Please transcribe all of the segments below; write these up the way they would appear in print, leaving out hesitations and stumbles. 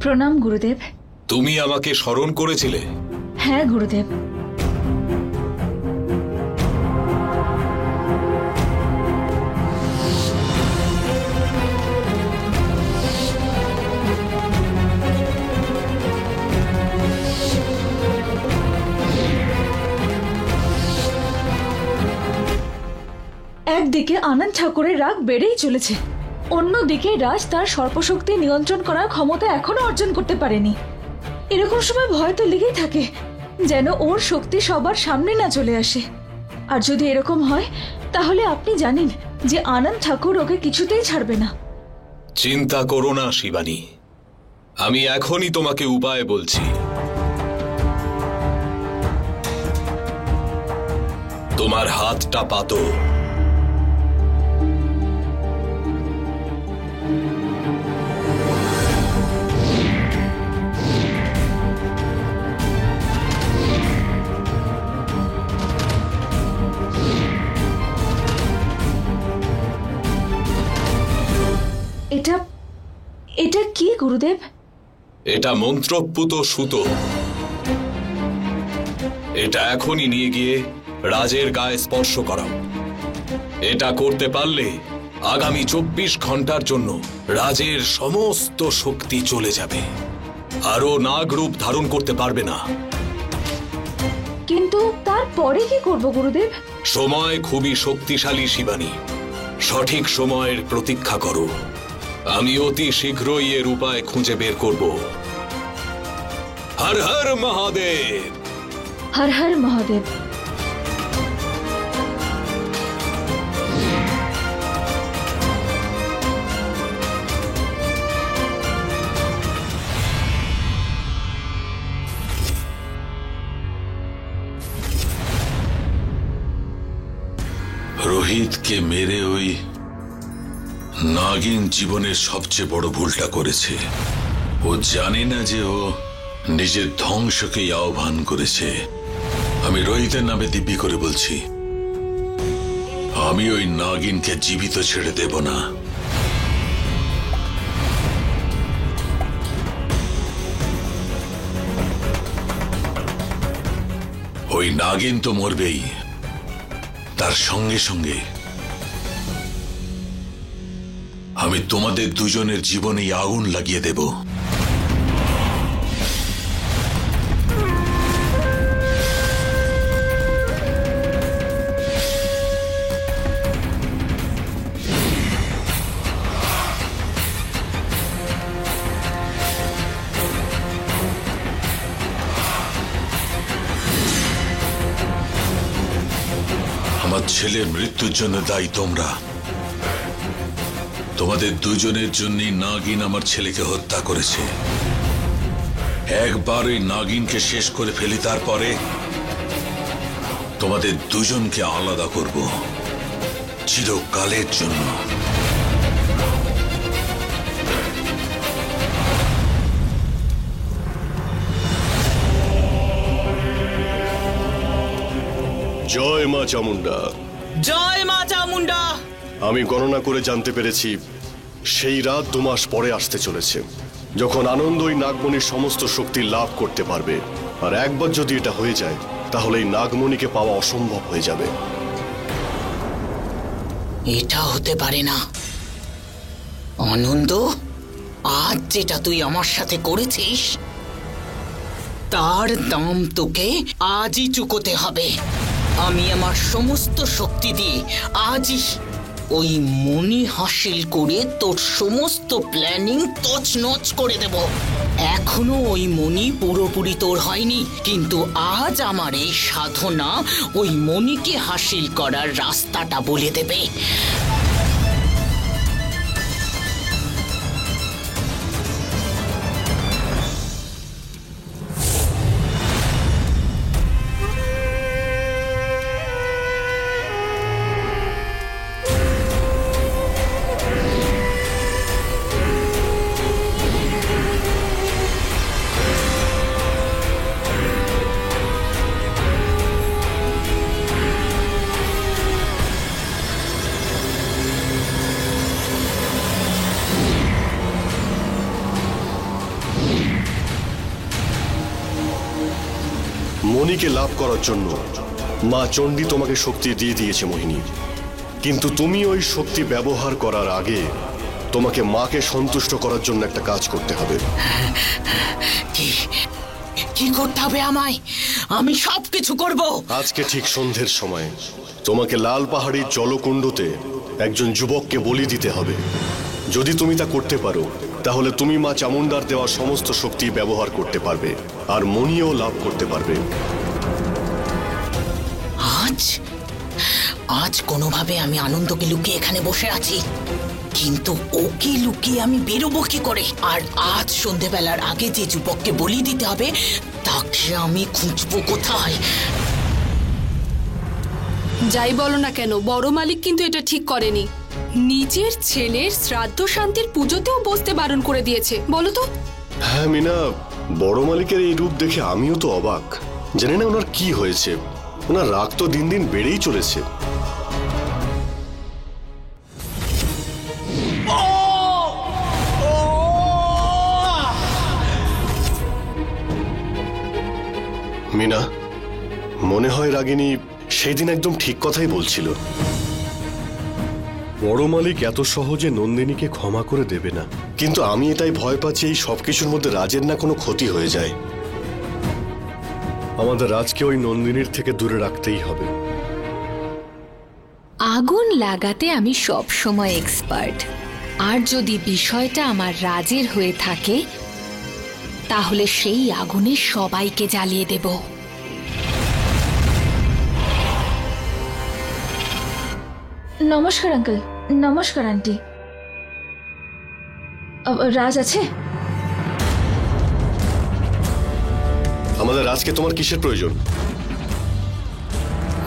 প্রণাম গুরুদেব। তুমি আমাকে স্মরণ করেছিলে? হ্যাঁ গুরুদেব। একদিকে আনন্দ ঠাকুরের রাগ বেড়েই চলেছে, অন্যদিকে রাজ তার সর্পশক্তি নিয়ন্ত্রণ করার ক্ষমতা এখনো অর্জন করতে পারেনি। এরকম সময় ভয় তো লেগেই থাকে, যেন ওর শক্তি সবার সামনে না চলে আসে। আর যদি এরকম হয় তাহলে আপনি জানেন যে আনন্দ ঠাকুর ওকে কিছুতেই ছাড়বে না। চিন্তা করো না শিবানী, আমি এখনই তোমাকে উপায় বলছি। তোমার হাতটা পাতো। এটা কি গুরুদেব? এটা মন্ত্রপুত সুতো। এটা এখনই নিয়ে গিয়ে রাজের গায়ে স্পর্শ করাও। এটা করতে পারলে আগামী 24 ঘন্টার জন্য রাজের সমস্ত শক্তি চলে যাবে, আরও নাগ রূপ ধারণ করতে পারবে না। কিন্তু তারপরে কি করব গুরুদেব? সময় খুবই শক্তিশালী শিবানী, সঠিক সময়ের প্রতীক্ষা করো। আমি অতি শীঘ্রই এর উপায় খুঁজে বের করব। হর হর মহাদেব। হর হর মহাদেব। রোহিতকে মেরে ওই নাগিন জীবনের সবচেয়ে বড় ভুলটা করেছে। ও জানে না যে ও নিজের ধ্বংসকেই আহ্বান করেছে। আমি রোহিতের নামে দিব্যি করে বলছি, আমি ওই নাগিনকে জীবিত ছেড়ে দেব না। ওই নাগিন তো মরবেই, তার সঙ্গে সঙ্গে আমি তোমাদের দুজনের জীবনে আগুন লাগিয়ে দেব। আমার ছেলের মৃত্যুর জন্য দায়ী তোমরা। তোমাদের দুজনের জন্যই নাগিন আমার ছেলেকে হত্যা করেছে। একবার ওই নাগিনকে শেষ করে ফেলি, তারপরে তোমাদের দুজনকে আলাদা করব চিরকালের জন্য। জয় মা চামুন্ডা। জয় মা চামুন্ডা। আমি গণনা করে জানতে পেরেছি সেই রাত 2 মাস পরে আসতে চলেছে, যখন আনন্দ ওই নাগমণির সমস্ত শক্তি লাভ করতে পারবে। আর একবার যদি এটা হয়ে যায় তাহলে এই নাগমণিকে পাওয়া অসম্ভব হয়ে যাবে। এটা হতে পারে না আনন্দ। আজ যেটা তুই আমার সাথে করেছিস তার দাম তোকে আজই চুকোতে হবে। আমি আমার সমস্ত শক্তি দিয়ে আজই ওই মণি হাসিল করে তোর সমস্ত প্ল্যানিং তছনছ করে দেব। এখনো ওই মণি পুরোপুরি তোর হয়নি, কিন্তু আজ আমার এই সাধনা ওই মণিকে হাসিল করার রাস্তাটা বলে দেবে। মণিকে লাভ করার জন্য মা চণ্ডী তোমাকে শক্তি দিয়ে দিয়েছে মোহিনী, কিন্তু তুমি ওই শক্তি ব্যবহার করার আগে তোমাকে মাকে সন্তুষ্ট করার জন্য একটা কাজ করতে হবে। কি করতে হবে আমায়? আমি সবকিছু করব। আজকে ঠিক সন্ধ্যের সময় তোমাকে লাল পাহাড়ির জলকুণ্ডতে একজন যুবককে বলি দিতে হবে। যদি তুমি তা করতে পারো তাহলে তুমি মা চামুন্ডার দেওয়া সমস্ত শক্তি ব্যবহার করতে পারবে আর মণিও লাভ করতে পারবে। আজ কোনোভাবে আমি আনন্দকে লুকিয়ে এখানে বসে আছি, কিন্তু ওকে লুকিয়ে আমি বেরোবো কি করে? আর আজ সন্ধেবেলার আগে যে যুবককে বলি দিতে হবে তাকে আমি খুঁজবো কোথায়? যাই বলো না কেন, বড় মালিক কিন্তু এটা ঠিক করেনি। নিজের ছেলের শ্রাদ্ধ শান্তির পুজোতেও বসতে বারণ করে দিয়েছে। বলো তো। হ্যাঁ মিনা, বড় মালিকের এই রূপ দেখে আমিও তো অবাক। জানি না ওনার কি হয়েছে, ওনার রাগ তো দিন দিন বেড়েই চলেছে। মিনা, মনে হয় রাগিনী সেদিন একদম ঠিক কথাই বলছিল। বড় মালিক এত সহজে নন্দিনীকে ক্ষমা করে দেবে না, কিন্তু আমি এটাই ভয় পাচ্ছি এই সবকিছুর মধ্যে রাজের না কোনো ক্ষতি হয়ে যায়। আমাদের রাজকে ওই নন্দিনীর থেকে দূরে রাখতেই হবে। আগুন লাগাতে আমি সব সময় এক্সপার্ট, আর যদি বিষয়টা আমার রাজের হয়ে থাকে তাহলে সেই আগুনে সবাইকে জ্বালিয়ে দেব। নমস্কার আঙ্কেল। নমস্কার আন্টি। রাজ আছে? আমাদের রাজকে তোমার কিসের প্রয়োজন?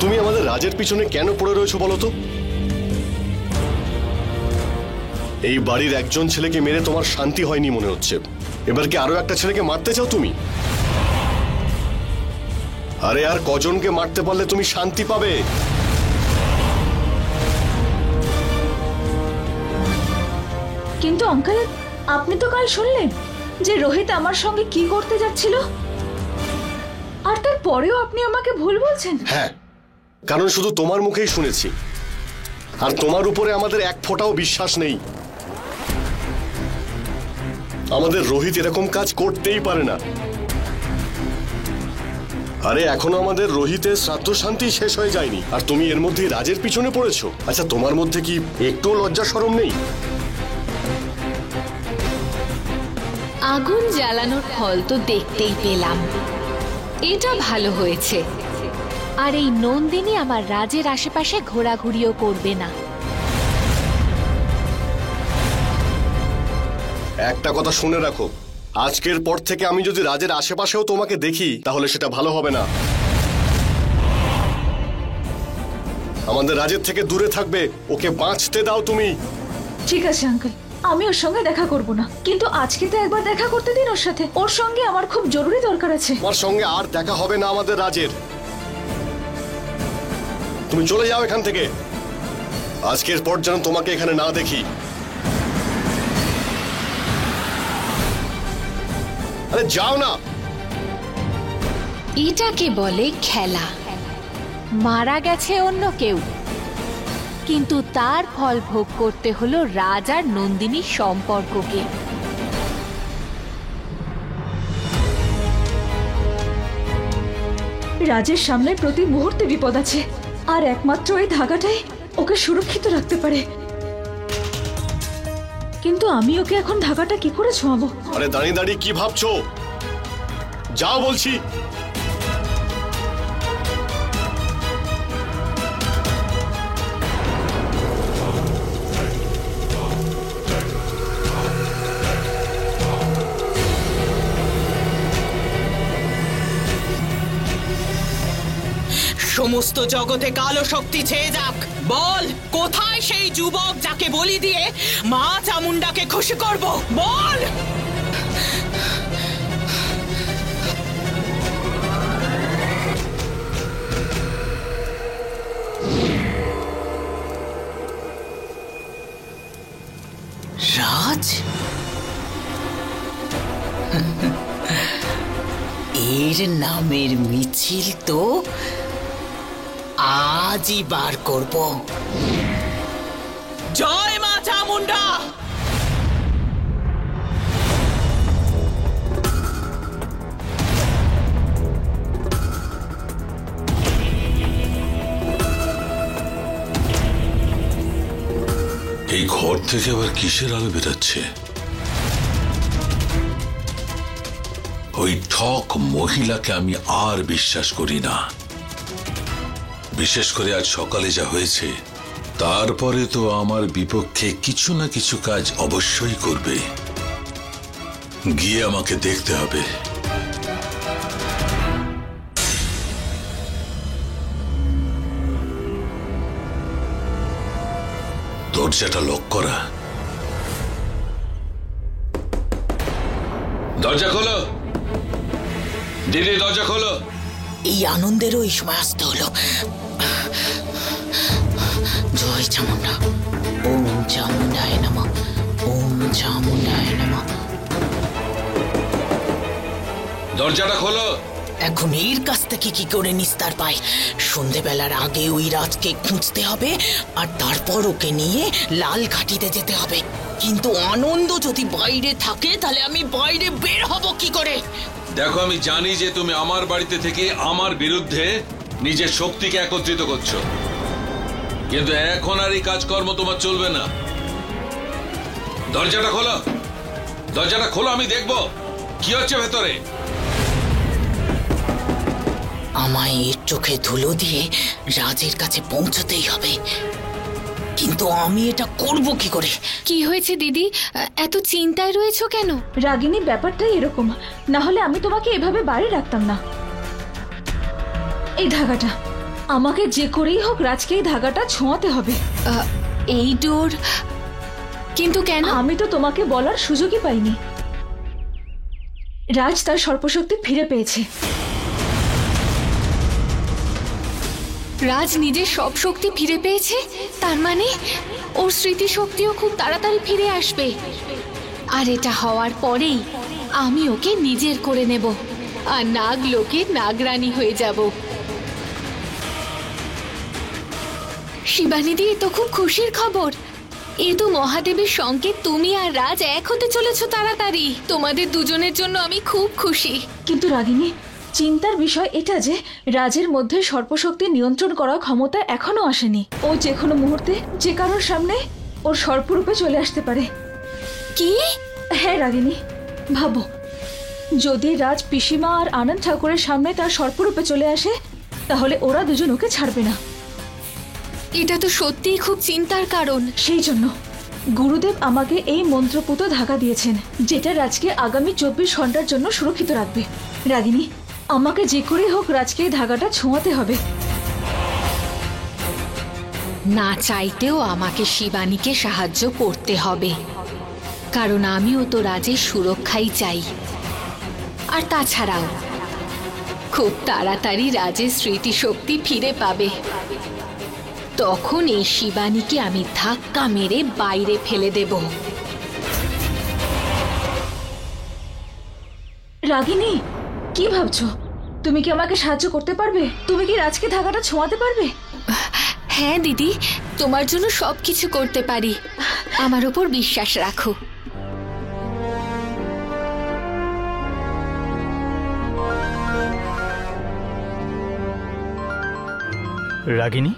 তুমি আমাদের রাজের পিছনে কেন পড়ে রয়েছো বলো তো? এই বাড়ির একজন ছেলেকে মেরে তোমার শান্তি হয়নি মনে হচ্ছে, এবার কি আরো একটা ছেলেকে মারতে চাও তুমি? আরে আর কজনকে মারতে পারলে তুমি শান্তি পাবে? কিন্তু আঙ্কেল, আপনি তো কাল শুনলেন যে রোহিত আমার সঙ্গে কি করতে যাচ্ছিল, আর তারপরেও আপনি আমাকে ভুল বলছেন। হ্যাঁ, কারণ শুধু তোমার মুখেই শুনেছি, আর তোমার উপরে আমাদের এক ফোঁটাও বিশ্বাস নেই। আমাদের রোহিত এরকম কাজ করতেই পারে না। আরে এখনো আমাদের রোহিতের শ্রাদ্ধ শান্তি শেষ হয়ে যায়নি, আর তুমি এর মধ্যে রাজের পিছনে পড়েছো। আচ্ছা, তোমার মধ্যে কি একটু লজ্জা শরম নেই? আগুন জ্বালানোর ফল তো দেখতেই পেলাম, এটা ভালো হয়েছে। আর এই নন্দিনী আমার রাজের আশেপাশে ঘোরাঘুরিও করবে না। একটা কথা শুনে রাখো, আজকের পর থেকে আমি যদি রাজের আশেপাশেও তোমাকে দেখি তাহলে সেটা ভালো হবে না। আমাদের রাজের থেকে দূরে থাকবে, ওকে বাঁচতে দাও তুমি। ঠিক আছে আঙ্কেল, আমি ওর সঙ্গে দেখা করব না, কিন্তু আজকে তো একবার দেখা করতে দিন ওর সাথে। ওর সঙ্গে আমার খুব জরুরি দরকার আছে। তোমার সঙ্গে আর দেখা হবে না আমাদের রাজের। তুমি চলে যাও এখান থেকে। আজকের পর যেন তোমাকে এখানে না দেখি। আরে যাও না। এটাকে বলে খেলা। মারা গেছে অন্য কেউ, কিন্তু তার ফল ভোগ করতে হলো রাজ আর নন্দিনীর সম্পর্ককে। রাজের সামনে প্রতি মুহূর্তে বিপদ আছে, আর একমাত্র এই ধাগাটাই ওকে সুরক্ষিত রাখতে পারে। কিন্তু আমি ওকে এখন ধাগাটা কি করে ছোঁয়াবো? আরে দাঁড়িয়ে দাঁড়িয়ে কি ভাবছো? যাও বলছি। সমস্ত জগতে কালো শক্তি ছেয়ে যাক। বল, কোথায় সেই যুবক যাকে বলি দিয়ে মা চামুন্ডাকে খুশি করব? বল। রাজ, এর নামের মিছিল তো আজই বার করব। জয় মা চামুন্ডা। এই ঘর থেকে আবার কিসের আলো বেরোচ্ছে? ওই ঠক মহিলাকে আমি আর বিশ্বাস করি না। বিশেষ করে আজ সকালে যা হয়েছে, তারপরে তো আমার বিপক্ষে কিছু না কিছু কাজ অবশ্যই করবে। গিয়ে আমাকে দেখতে হবে। দরজাটা লক করা। দরজা খোলো দিদি, দরজা খোলো। এই আনন্দেরও এই সময় আসতে হলো। জয় চামুন্ডা। ওম চামুন্ডায় নমঃ। ওম চামুন্ডায় নমঃ। দরজাটা খোলো। এখন এর কাছ থেকে কি করে নিস্তার পাই? সন্ধেবেলার আগে ওই রাজকে খুঁজতে হবে, আর তারপর ওকে নিয়ে লাল ঘাটিতে যেতে হবে। কিন্তু আনন্দ যদি বাইরে থাকে, তাহলে আমি বাইরে বের হব কি করে? দেখো, আমি জানি যে তুমি আমার বাড়িতে থেকে আমার বিরুদ্ধে নিজের শক্তিকে একত্রিত করছো, কিন্তু এখন আর এই কাজকর্ম তোমার চলবে না। দরজাটা খোলো, দরজাটা খোলো, আমি দেখবো কি হচ্ছে ভেতরে। আমায় এর চোখে ধুলো দিয়ে রাজের কাছে পৌঁছতেই হবে, কিন্তু আমি এটা করব কি করে? কি হয়েছে দিদি, এত চিন্তায় রয়েছো কেন? রাগিনী, ব্যাপারটাই এরকম, না হলে আমি তোমাকে এভাবে বাড়ি রাখতাম না। এই ধাগাটা আমাকে যে করেই হোক রাজকে এই ধাগাটা ছোঁয়াতে হবে। এই ডোর? কিন্তু কেন? আমি তো তোমাকে বলার সুযোগই পাইনি। রাজ তার সর্পশক্তি ফিরে পেয়েছে। রাজ নিজের সব শক্তি ফিরে পেয়েছে, তার মানে ওর স্মৃতিশক্তিও খুব তাড়াতাড়ি ফিরে আসবে। আর এটা হওয়ার পরেই আমি ওকে নিজের করে নেব, আর নাগ লোকে নাগরানী হয়ে যাব। শিবানিদি, এ তো খুব খুশির খবর। এ তো মহাদেবের সংকেত, তুমি আর রাজ এক হতে চলেছো তাড়াতাড়ি। তোমাদের দুজনের জন্য আমি খুব খুশি। কিন্তু রাগিনী, চিন্তার বিষয় এটা যে রাজের মধ্যে সর্পশক্তি নিয়ন্ত্রণ করার ক্ষমতা এখনো আসেনি। ও যে কোনো মুহূর্তে যে কারোর সামনে ওর সর্পরূপে চলে আসতে পারে। কি? হ্যাঁ রাগিনী, ভাবো, যদি রাজ পিসিমা আর আনন্দ ঠাকুরের সামনে তার সর্পরূপে চলে আসে, তাহলে ওরা দুজন ওকে ছাড়বে না। এটা তো সত্যিই খুব চিন্তার কারণ। সেই জন্য গুরুদেব আমাকে এই মন্ত্রপুত ধাগা দিয়েছেন, যেটা রাজকে আগামী 24 ঘন্টার জন্য সুরক্ষিত রাখবে। রাগিনী, আমাকে যে করেই হোক রাজকে এই ধাগাটা ছোঁয়াতে হবে। না চাইতেও আমাকে শিবানীকে সাহায্য করতে হবে, কারণ আমিও তো রাজের সুরক্ষাই চাই। আর তাছাড়াও খুব তাড়াতাড়ি রাজের স্মৃতিশক্তি ফিরে পাবে। তখন এই শিবানীকে আমি ধাক্কা মেরে বাইরে ফেলে দেব। রাগিনী, কি ভাবছো? তুমি কি আমাকে সাহায্য করতে পারবে? তুমি কি রাজকে ধাগাটা ছোঁয়াতে পারবে? হ্যাঁ দিদি, তোমার জন্য সবকিছু করতে পারি, আমার উপর বিশ্বাস রাখো। রাগিনী?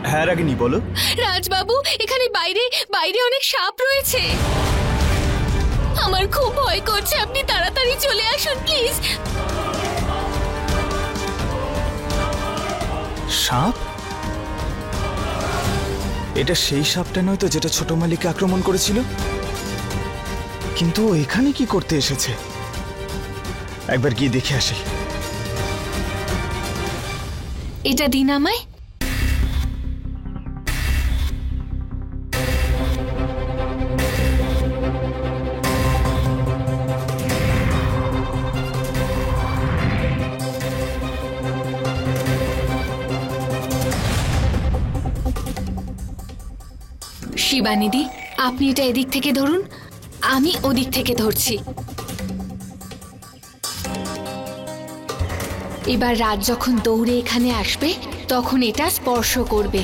হ্যাঁ রাগিনী, বলো। রাজবাবু, এখানে বাইরে বাইরে অনেক সাপ রয়েছে, আমার খুব ভয় করছে। আপনি তাড়াতাড়ি চলে আসুন প্লিজ। সাপ? এটা সেই সাপটা নয় তো যেটা ছোট মালিককে আক্রমণ করেছিল? কিন্তু ও এখানে কি করতে এসেছে? একবার গিয়ে দেখে আসি। এটা দিন আমায়। শিবানিদি, আপনি এটা এদিক থেকে ধরুন, আমি ওদিক থেকে ধরছি। এবার রাত যখন দৌড়ে এখানে আসবে তখন এটা স্পর্শ করবে।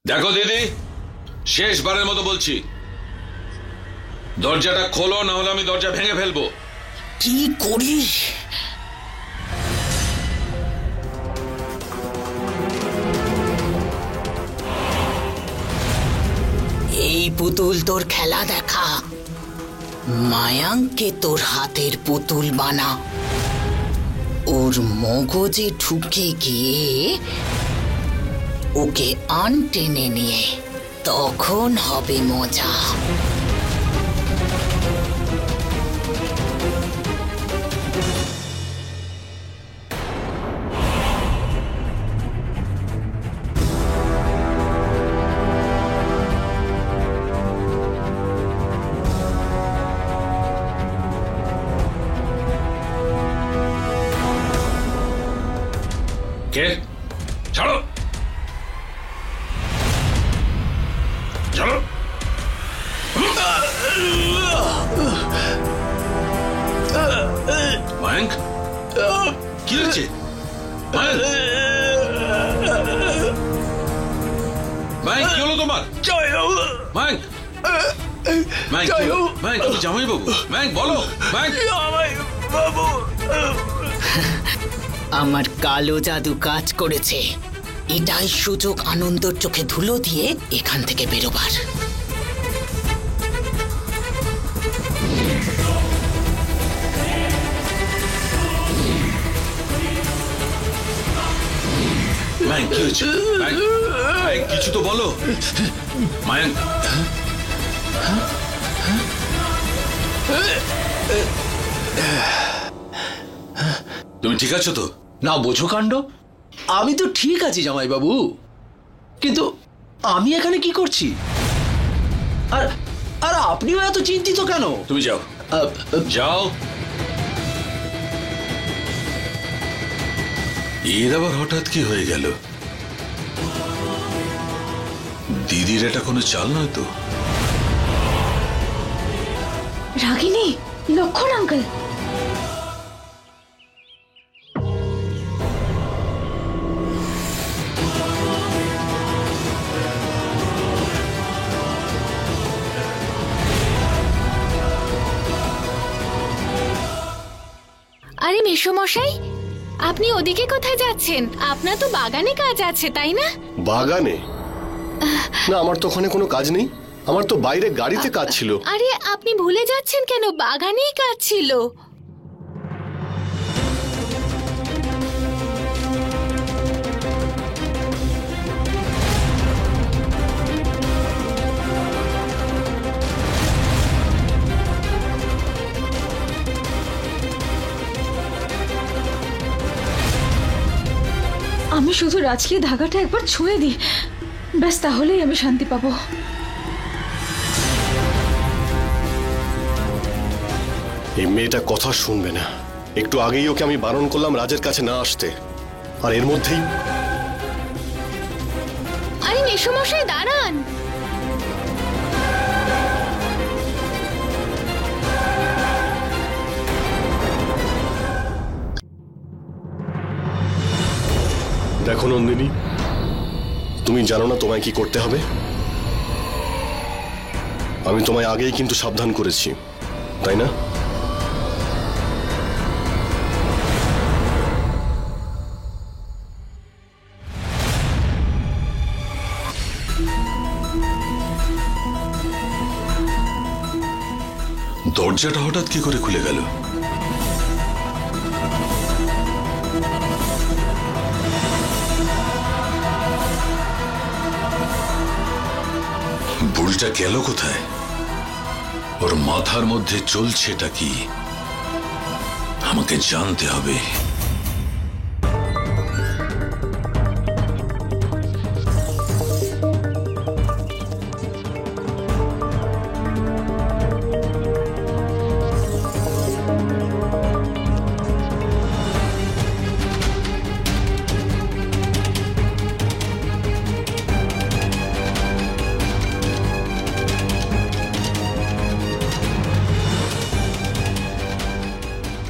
দেখো দিদি, শেষবারের মতো বলছি, দরজাটা খোলো, না হলে আমি দরজা ভেঙে ফেলবো। কি করিস? এই পুতুল তোর খেলা দেখা, মায়াঙ্ককে তোর হাতের পুতুল বানা, ওর মগজে ঢুকে গিয়ে ওকে টেনে নিয়ে তখন হবে মজা। কে? ছাড়ো, ছাড়ো। মায়াঙ্ক, কি হচ্ছে? মায়াঙ্ক, মায়াঙ্ক, কি হলো তোমার? মায়াঙ্ক, মায়াঙ্ক, মায়াঙ্ক, তুমি জামাই বাবু? মায়াঙ্ক, বলো। মায়াঙ্ক, আমার কালো জাদু কাজ করেছে, এটাই সুযোগ আনন্দর চোখে ধুলো দিয়ে এখান থেকে বেরোবার। মায়াঙ্ক, কি হয়েছে? মায়াঙ্ক, মায়াঙ্ক, কিছু তো বলো। মায়াঙ্ক, তুমি ঠিক আছো তো? না বোঝো কাণ্ড, আমি তো ঠিক আছি জামাইবাবু, কিন্তু আমি এখানে কি করছি? আর আর আপনিও এত চিন্তিত কেন? তুমি যাও, যাও। এর আবার হঠাৎ কি হয়ে গেল? দিদির এটা কোনো চাল নয় তো? রাগিনী, লক্ষণ আঙ্কেল। আরে মেসোমশাই, আপনি ওদিকে কোথায় যাচ্ছেন? আপনার তো বাগানে কাজ আছে, তাই না? বাগানে? না, আমার তো ওখানে কোনো কাজ নেই, আমার তো বাইরে গাড়িতে কাজ ছিল। আরে আপনি ভুলে যাচ্ছেন কেন? বাগানেই কাজ ছিল। আমি শুধু রাজকে ধাগাটা একবার ছুঁয়ে দিই, ব্যাস, তাহলেই আমি শান্তি পাবো। এই মেয়েটা কথা শুনবে না। একটু আগেই ওকে আমি বারণ করলাম রাজের কাছে না আসতে, আর এর মধ্যেই। আরে মেসোমশাই দাঁড়ান। দেখো নন্দিনী, তুমি জানো না তোমায় কি করতে হবে? আমি তোমায় আগেই কিন্তু সাবধান করেছি, তাই না? দরজাটা হঠাৎ কি করে খুলে গেল? বুলটা গেল কোথায়? ওর মাথার মধ্যে চলছেটা কি আমাকে জানতে হবে।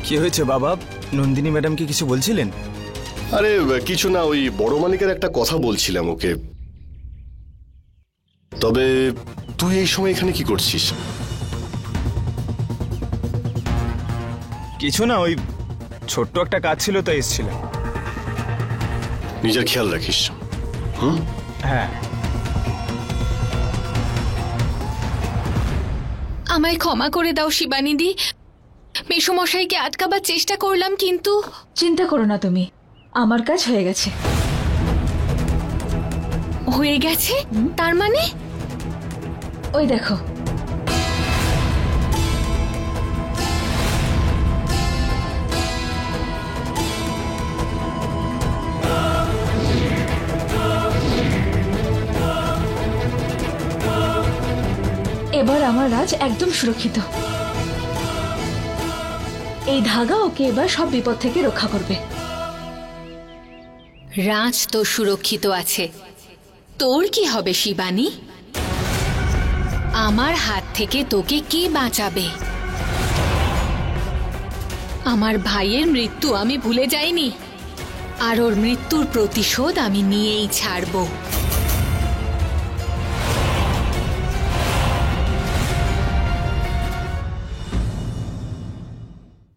কি হয়েছে বাবা? নন্দিনী ম্যাডাম কি কিছু বলছিলেন? আরে কিছু না, ওই বড় মালিকের একটা কথা বলছিলাম ওকে। তবে তুই এই সময় এখানে কি করছিস? কিছু না, ওই ছোট্ট একটা কাজ ছিল তাই এসেছিলাম। নিজের খেয়াল রাখিস। হুম। হ্যাঁ। আমায় ক্ষমা করে দাও শিবানীদি। মেসোমশাইকে আটকাবার চেষ্টা করলাম, কিন্তু চিন্তা করো না তুমি, আমার কাজ হয়ে গেছে। হয়ে গেছে? তার মানে? ওই দেখো, এবার আমার রাজ একদম সুরক্ষিত। এই ধাগা ওকে এবার সব বিপদ থেকে রক্ষা করবে। রাজ তো সুরক্ষিত আছে, তোর কি হবে শিবানী? আমার হাত থেকে তোকে কে বাঁচাবে? আমার ভাইয়ের মৃত্যু আমি ভুলে যাইনি, আর ওর মৃত্যুর প্রতিশোধ আমি নিয়েই ছাড়বো।